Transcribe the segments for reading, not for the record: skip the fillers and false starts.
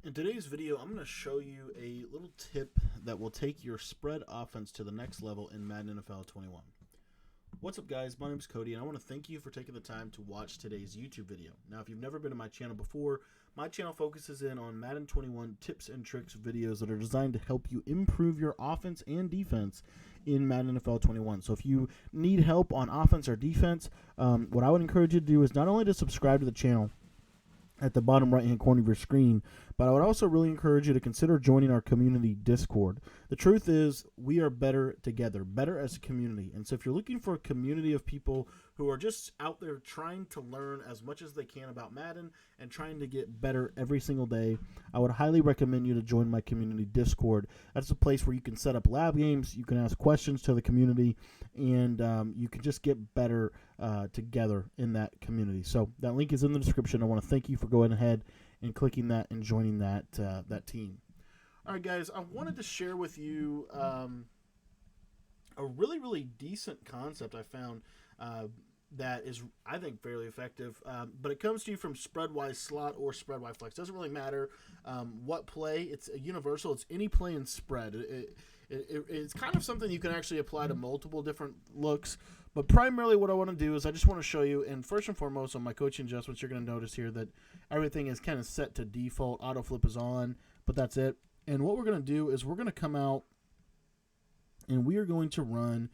In today's video, I'm going to show you a little tip that will take your spread offense to the next level in Madden NFL 21. What's up, guys? My name is Cody, and I want to thank you for taking the time to watch today's YouTube video. Now, if you've never been to my channel before, my channel focuses in on Madden 21 tips and tricks videos that are designed to help you improve your offense and defense in Madden NFL 21. So if you need help on offense or defense, what I would encourage you to do is not only to subscribe to the channel at the bottom right hand corner of your screen, but I would also really encourage you to consider joining our community Discord. The truth is, we are better together, better as a community. And so if you're looking for a community of people who are just out there trying to learn as much as they can about Madden and trying to get better every single day, I would highly recommend you to join my community Discord. That's a place where you can set up lab games, you can ask questions to the community, and you can just get better together in that community. So that link is in the description. I want to thank you for going ahead and clicking that and joining that that team. All right, guys, I wanted to share with you a really decent concept I found that is, I think, fairly effective. But it comes to you from Spreadwise Slot or Spreadwise Flex. Doesn't really matter what play. It's a universal. It's any play in spread. It's kind of something you can actually apply to multiple different looks. But primarily what I want to do is I just want to show you, and first and foremost on my coaching adjustments, you're going to notice here that everything is kind of set to default. Auto flip is on, but that's it. And what we're going to do is we're going to come out and we are going to run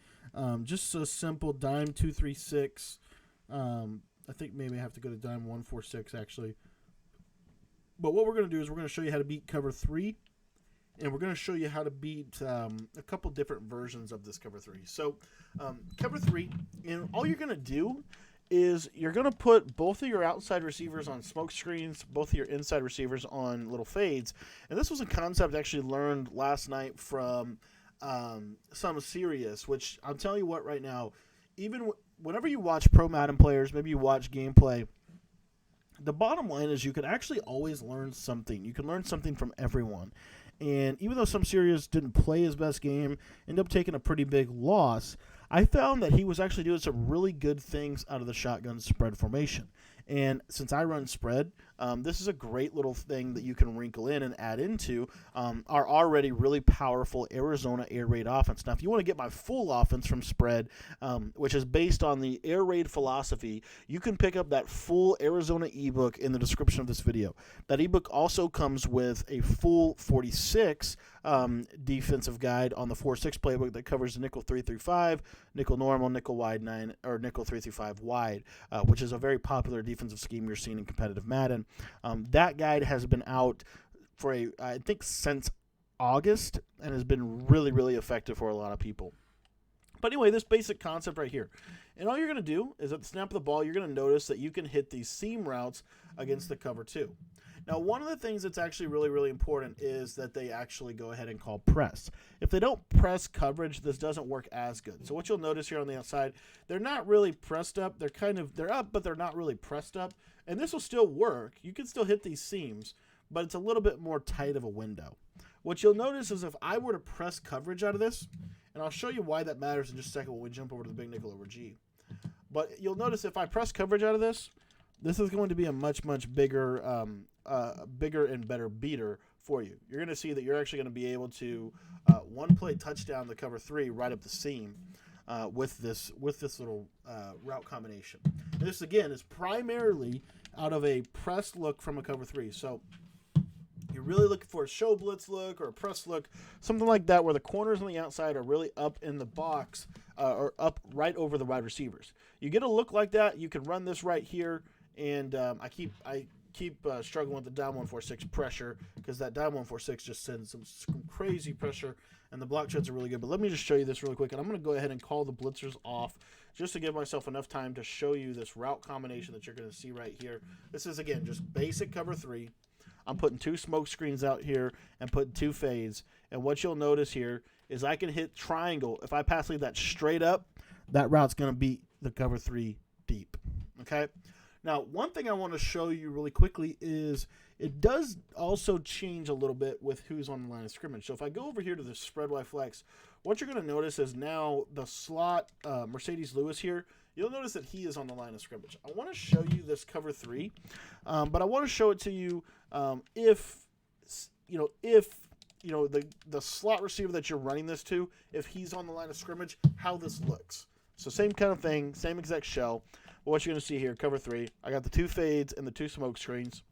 just a simple dime 236. I think maybe I have to go to dime 146 actually. But what we're going to do is we're going to show you how to beat cover 3. And we're going to show you how to beat a couple different versions of this cover 3. So cover 3, and all you're going to do is you're going to put both of your outside receivers on smoke screens, both of your inside receivers on little fades. And this was a concept I actually learned last night from some Serious, which I'll tell you what right now, even whenever you watch pro Madden players, maybe you watch gameplay, the bottom line is you can actually always learn something. You can learn something from everyone. And even though some Serious didn't play his best game, ended up taking a pretty big loss, I found that he was actually doing some really good things out of the shotgun spread formation. And since I run spread, this is a great little thing that you can wrinkle in and add into our already really powerful Arizona air raid offense. Now, if you want to get my full offense from spread, which is based on the air raid philosophy, you can pick up that full Arizona ebook in the description of this video. That ebook also comes with a full 46 defensive guide on the 4-6 playbook that covers the nickel 3-5, nickel normal, nickel wide 9, or nickel 3-5 wide, which is a very popular defensive scheme you're seeing in competitive Madden. That guide has been out for I think since August, and has been really effective for a lot of people. But anyway, this basic concept right here. And all you're going to do is at the snap of the ball, you're going to notice that you can hit these seam routes against the cover 2. Now, one of the things that's actually really important is that they actually go ahead and call press. If they don't press coverage, this doesn't work as good. So what you'll notice here on the outside, they're not really pressed up. They're up, but they're not really pressed up. And this will still work. You can still hit these seams, but it's a little bit more tight of a window. What you'll notice is if I were to press coverage out of this, and I'll show you why that matters in just a second when we jump over to the big nickel over G. But you'll notice if I press coverage out of this, this is going to be a much bigger and better beater for you. You're going to see that you're actually going to be able to one play touchdown the cover 3 right up the seam with this little route combination. And this again is primarily out of a press look from a cover 3. So you're really looking for a show blitz look or a press look, something like that, where the corners on the outside are really up in the box or up right over the wide receivers. You get a look like that, you can run this right here. And I keep struggling with the dime 146 pressure because that dime 146 just sends some crazy pressure, and the block sheds are really good. But let me just show you this really quick, and I'm going to go ahead and call the blitzers off just to give myself enough time to show you this route combination that you're going to see right here. This is, again, just basic cover 3. I'm putting 2 smoke screens out here and putting 2 fades. And what you'll notice here is I can hit triangle. If I pass lead that straight up, that route's going to beat the cover 3 deep. Okay? Now, one thing I want to show you really quickly is it does also change a little bit with who's on the line of scrimmage. So if I go over here to the spread Y flex, what you're going to notice is now the slot Mercedes Lewis here, you'll notice that he is on the line of scrimmage. I want to show you this cover 3, but I want to show it to you if if the slot receiver that you're running this to, if he's on the line of scrimmage, how this looks. So same kind of thing, same exact shell. What you're going to see here, cover 3, I got the 2 fades and the 2 smoke screens.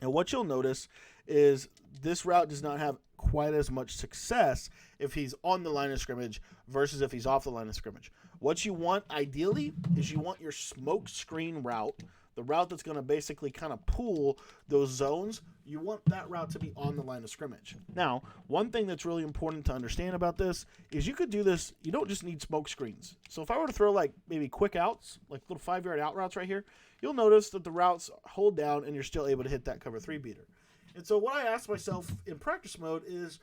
And what you'll notice is this route does not have quite as much success if he's on the line of scrimmage versus if he's off the line of scrimmage. What you want ideally is you want your smoke screen route, the route that's going to basically kind of pull those zones. You want that route to be on the line of scrimmage. Now, one thing that's really important to understand about this is you could do this. You don't just need smoke screens. So if I were to throw like maybe quick outs, like little 5-yard out routes right here, you'll notice that the routes hold down and you're still able to hit that cover 3 beater. And so what I asked myself in practice mode is,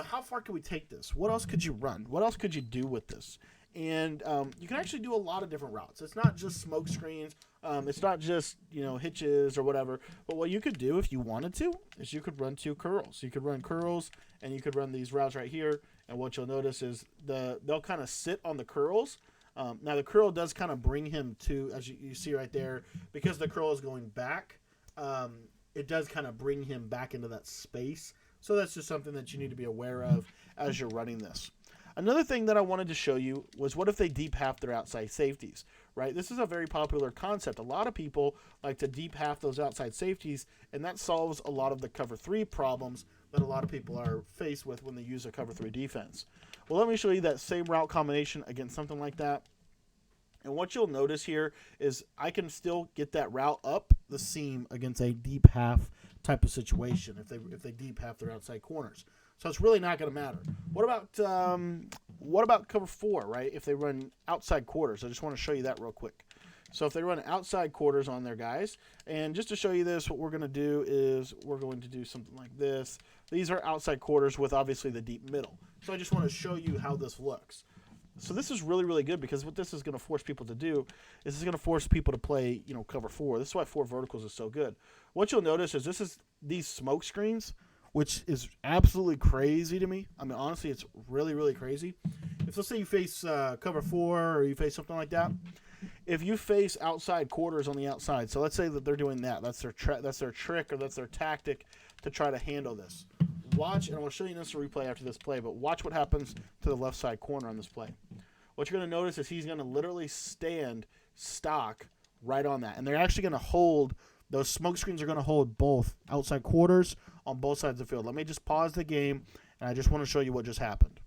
how far can we take this? What else could you run? What else could you do with this? And you can actually do a lot of different routes. It's not just smoke screens. It's not just, hitches or whatever. But what you could do if you wanted to is you could run 2 curls. You could run curls and you could run these routes right here. And what you'll notice is they'll kind of sit on the curls. Now the curl does kind of bring him to, as you see right there, because the curl is going back, it does kind of bring him back into that space. So that's just something that you need to be aware of as you're running this. Another thing that I wanted to show you was what if they deep half their outside safeties, right? This is a very popular concept. A lot of people like to deep half those outside safeties, and that solves a lot of the cover 3 problems that a lot of people are faced with when they use a cover 3 defense. Well, let me show you that same route combination against something like that. And what you'll notice here is I can still get that route up the seam against a deep half type of situation if they deep half their outside corners. So it's really not going to matter. What about cover 4, right? If they run outside quarters, I just want to show you that real quick. So if they run outside quarters on their guys, and just to show you this, what we're going to do is we're going to do something like this. These are outside quarters with obviously the deep middle. So I just want to show you how this looks. So this is really, really good because what this is going to force people to do is it's going to force people to play, cover 4. This is why 4 verticals is so good. What you'll notice is these smoke screens, which is absolutely crazy to me. I mean, honestly, it's really, really crazy. If let's say you face cover 4 or you face something like that, if you face outside quarters on the outside, so let's say that they're doing that. That's their trick or that's their tactic to try to handle this. Watch, and I'll show you an instant replay after this play, but watch what happens to the left side corner on this play. What you're going to notice is he's going to literally stand stock right on that. And they're actually going to hold, those smoke screens are going to hold both outside quarters on both sides of the field. Let me just pause the game, and I just want to show you what just happened.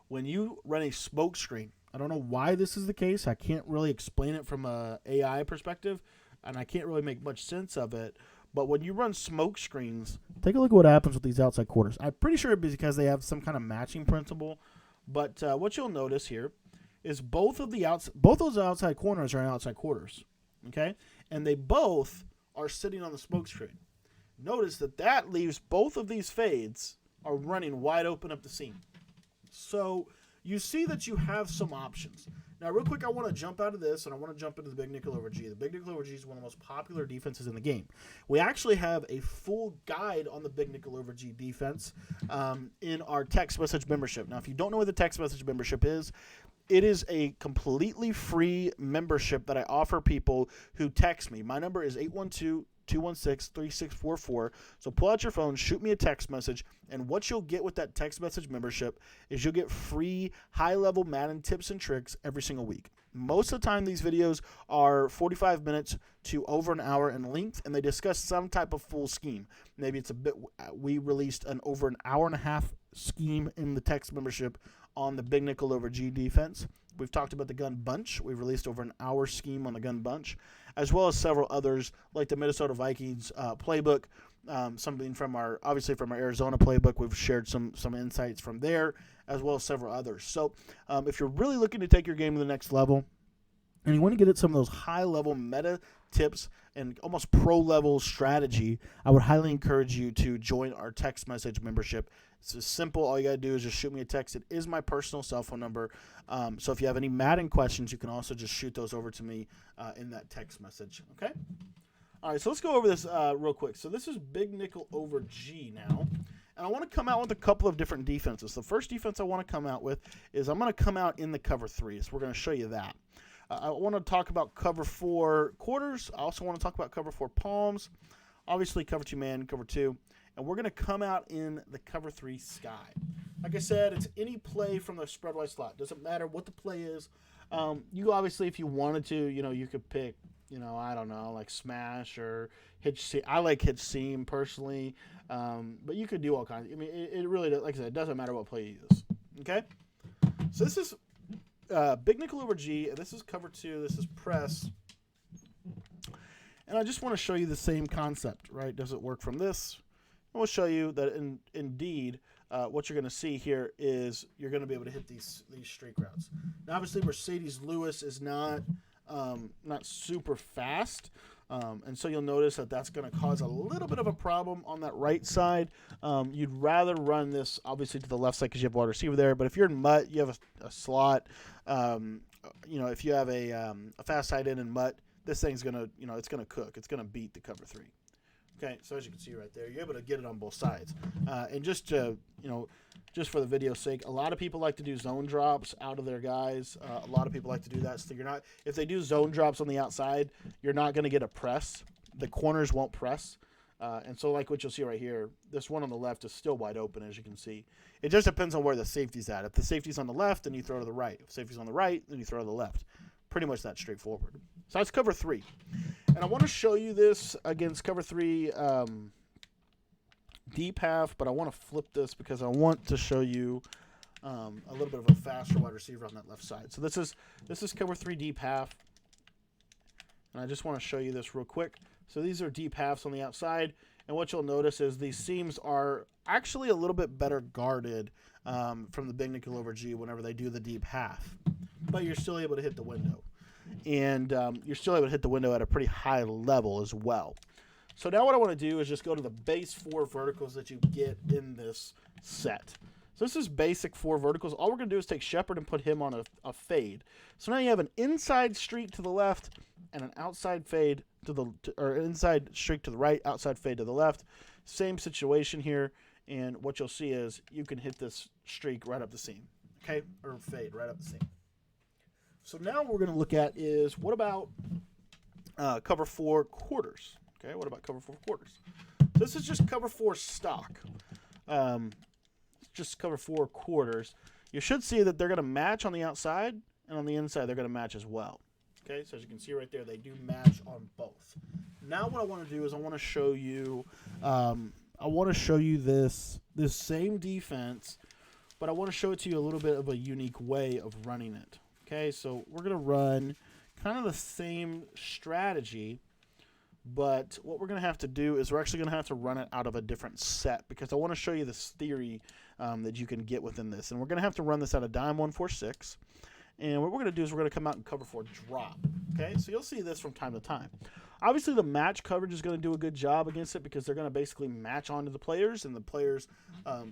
When you run a smoke screen, I don't know why this is the case. I can't really explain it from an AI perspective, and I can't really make much sense of it. But when you run smoke screens, take a look at what happens with these outside quarters. I'm pretty sure it's because they have some kind of matching principle. But what you'll notice here is both those outside corners are in outside quarters, okay? And they both are sitting on the smoke screen. Notice that leaves both of these fades are running wide open up the seam. So you see that you have some options. Now, real quick, I want to jump out of this, and I want to jump into the big nickel over G. The big nickel over G is one of the most popular defenses in the game. We actually have a full guide on the big nickel over G defense in our text message membership. Now, if you don't know what the text message membership is, it is a completely free membership that I offer people who text me. My number is 812-216-3644. So pull out your phone, shoot me a text message, and what you'll get with that text message membership is you'll get free high-level Madden tips and tricks every single week. Most of the time, these videos are 45 minutes to over an hour in length, and they discuss some type of full scheme. Maybe it's we released an over an hour and a half scheme in the text membership on the big nickel over G defense. We've talked about the gun bunch. We've released over an hour scheme on the gun bunch, as well as several others like the Minnesota Vikings playbook, something from our Arizona playbook. We've shared some insights from there, as well as several others. So if you're really looking to take your game to the next level, and you want to get at some of those high-level meta tips and almost pro-level strategy, I would highly encourage you to join our text message membership. It's simple. All you got to do is just shoot me a text. It is my personal cell phone number. So if you have any Madden questions, you can also just shoot those over to me in that text message. Okay? All right, so let's go over this real quick. So this is big nickel over G now. And I want to come out with a couple of different defenses. The first defense I want to come out with is I'm going to come out in the cover 3. So we're going to show you that. I want to talk about cover 4 quarters. I also want to talk about cover 4 palms. obviously cover 2 man, cover 2, and we're going to come out in the cover 3 sky. Like I said, it's any play from the spread wide slot. Doesn't matter what the play is. You obviously, if you wanted to, you could pick, I don't know, like smash or hitch seam. I like hitch seam personally, but you could do all kinds. I mean, it really, like I said, it doesn't matter what play you use. Okay, so this is big nickel over G, and this is cover 2. This is press, and I just want to show you the same concept, right? Does it work from this? And we'll show you that indeed. What you're going to see here is you're going to be able to hit these streak routes. Now, obviously, Mercedes Lewis is not super fast, and so you'll notice that that's going to cause a little bit of a problem on that right side. You'd rather run this obviously to the left side because you have wide receiver there. But if you're in mutt, you have a slot. If you have a fast tight end in mutt, this thing's going to it's going to cook. It's going to beat the cover 3. Okay, so as you can see right there, you're able to get it on both sides. And just just for the video's sake, a lot of people like to do zone drops out of their guys. A lot of people like to do that. So if they do zone drops on the outside, you're not going to get a press. The corners won't press. And so like what you'll see right here, this one on the left is still wide open, as you can see. It just depends on where the safety's at. If the safety's on the left, then you throw to the right. If the safety's on the right, then you throw to the left. Pretty much that straightforward. So that's cover 3. And I want to show you this against cover 3 deep half, but I want to flip this because I want to show you a little bit of a faster wide receiver on that left side. So this is cover 3 deep half. And I just want to show you this real quick. So these are deep halves on the outside. And what you'll notice is these seams are actually a little bit better guarded from the big nickel over G whenever they do the deep half. But you're still able to hit the window. And you're still able to hit the window at a pretty high level as well. So now what I want to do is just go to the base 4 verticals that you get in this set. So this is basic 4 verticals. All we're going to do is take Shepard and put him on a fade. So now you have an inside streak to the left and an outside fade or inside streak to the right, outside fade to the left. Same situation here. And what you'll see is you can hit this streak right up the seam. Okay? Or fade right up the seam. So now what we're going to look at is what about cover 4 quarters? Okay, what about cover 4 quarters? So this is just cover 4 stock. Just cover 4 quarters. You should see that they're going to match on the outside, and on the inside they're going to match as well. Okay, so as you can see right there, they do match on both. Now what I want to do is I want to show you this same defense, but I want to show it to you a little bit of a unique way of running it. Okay, so we're going to run kind of the same strategy, but what we're going to have to do is we're actually going to have to run it out of a different set because I want to show you this theory that you can get within this. And we're going to have to run this out of dime 146. And what we're going to do is we're going to come out and cover 4 drop. Okay, so you'll see this from time to time. Obviously, the match coverage is going to do a good job against it because they're going to basically match onto the players, and the players,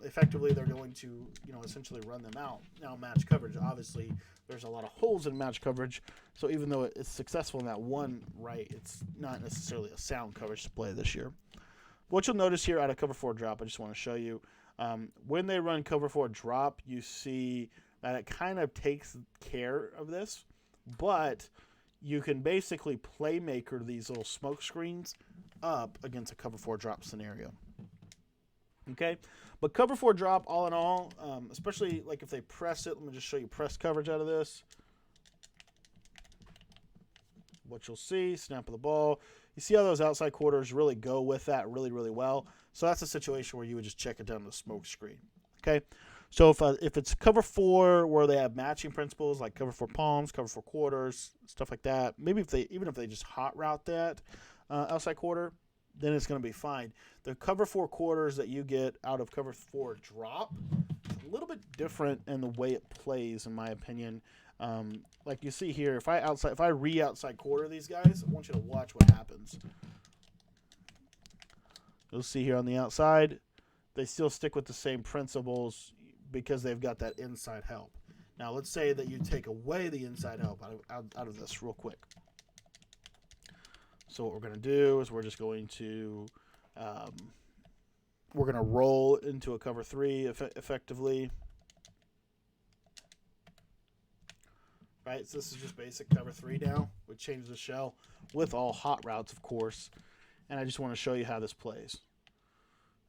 effectively, they're going to, essentially run them out. Now, match coverage, obviously, there's a lot of holes in match coverage, so even though it's successful in that one, right, it's not necessarily a sound coverage to play this year. What you'll notice here out of cover 4 drop, I just want to show you, when they run cover 4 drop, you see that it kind of takes care of this, but you can basically playmaker these little smoke screens up against a cover 4 drop scenario. Okay, but cover 4 drop, all in all, especially like if they press it, let me just show you press coverage out of this. What you'll see, snap of the ball. You see how those outside quarters really go with that really, really well. So that's a situation where you would just check it down to the smoke screen. Okay, so if it's cover 4 where they have matching principles like cover 4 palms, cover 4 quarters, stuff like that, maybe even if they just hot route that outside quarter, then it's going to be fine. The cover 4 quarters that you get out of cover 4 drop is a little bit different in the way it plays, in my opinion. Like you see here, if I outside quarter these guys, I want you to watch what happens. You'll see here on the outside, they still stick with the same principles because they've got that inside help. Now, let's say that you take away the inside help out of this real quick. So what we're going to do is we're just going to roll into a cover 3 effectively. Right, so this is just basic cover 3 now. We change the shell with all hot routes, of course. and I just want to show you how this plays.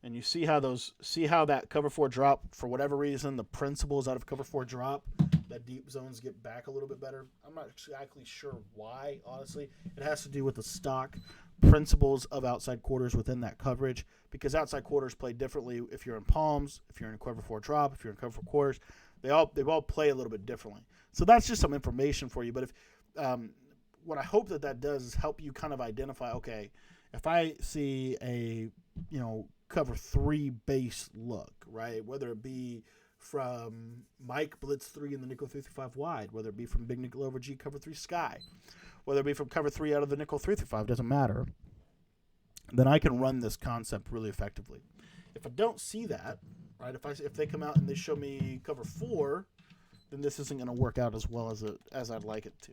And you see how that cover 4 drop, for whatever reason, the principles out of cover 4 drop, that deep zones get back a little bit better. I'm not exactly sure why, honestly. It has to do with the stock principles of outside quarters within that coverage, because outside quarters play differently if you're in palms, if you're in a cover 4 drop, if you're in cover 4 quarters. They all play a little bit differently. So that's just some information for you. But if what I hope that does is help you kind of identify, okay, if I see a, cover 3 base look, right, whether it be from Mike Blitz 3 in the nickel 3-5 wide, whether it be from big nickel over G cover 3 sky, whether it be from cover 3 out of the nickel 3-5, doesn't matter, then I can run this concept really effectively. If I don't see that, right, if they come out and they show me cover 4, then this isn't going to work out as well as I'd like it to.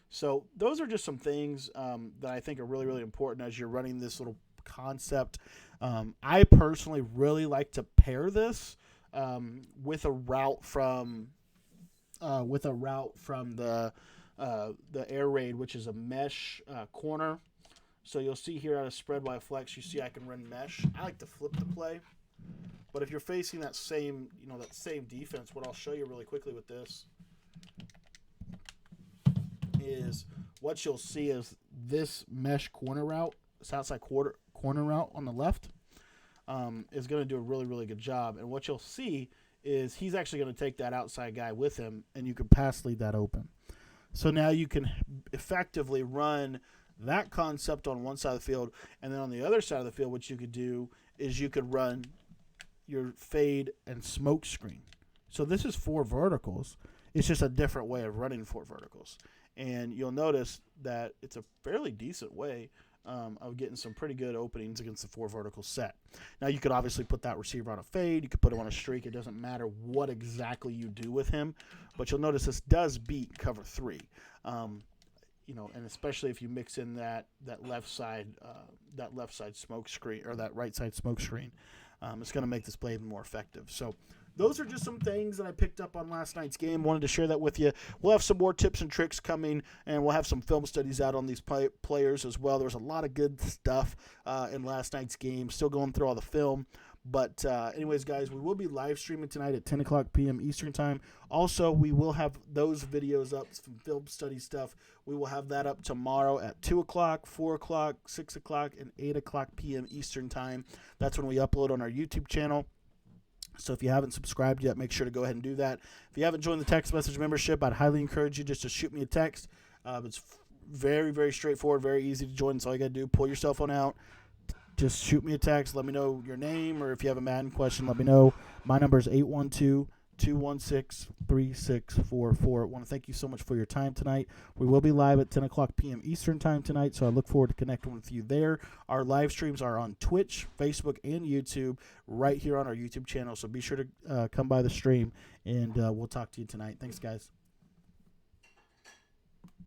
So those are just some things that I think are really, really important as you're running this little concept. I personally really like to pair this with a route from the air raid, which is a mesh corner. So you'll see here out of spread by flex, you see I can run mesh. I like to flip the play, but if you're facing that same defense, what I'll show you really quickly with this is what you'll see is this mesh corner route, this outside corner route on the left, is going to do a really, really good job. And what you'll see is he's actually going to take that outside guy with him, and you can pass lead that open. So now you can effectively run that concept on one side of the field, and then on the other side of the field, what you could do is you could run your fade and smoke screen. So this is 4 verticals. It's just a different way of running 4 verticals. And you'll notice that it's a fairly decent way of getting some pretty good openings against the 4 vertical set. Now, you could obviously put that receiver on a fade. You could put him on a streak. It doesn't matter what exactly you do with him. But you'll notice this does beat cover 3. And especially if you mix in that left side smoke screen, or that right side smoke screen, it's going to make this play even more effective. So those are just some things that I picked up on last night's game. Wanted to share that with you. We'll have some more tips and tricks coming, and we'll have some film studies out on these players as well. There was a lot of good stuff in last night's game. Still going through all the film. But anyways, guys, we will be live streaming tonight at 10 o'clock p.m. Eastern Time. Also, we will have those videos up, some film study stuff. We will have that up tomorrow at 2 o'clock, 4 o'clock, 6 o'clock, and 8 o'clock p.m. Eastern Time. That's when we upload on our YouTube channel. So if you haven't subscribed yet, make sure to go ahead and do that. If you haven't joined the text message membership, I'd highly encourage you just to shoot me a text. It's very, very straightforward, very easy to join. That's all you got to do. Pull your cell phone out. Just shoot me a text. Let me know your name, or if you have a Madden question, let me know. My number is 812-216-3644. I want to thank you so much for your time tonight. We will be live at 10 o'clock p.m. Eastern Time tonight, so I look forward to connecting with you there. Our live streams are on Twitch, Facebook, and YouTube right here on our YouTube channel, so be sure to come by the stream, and we'll talk to you tonight. Thanks, guys.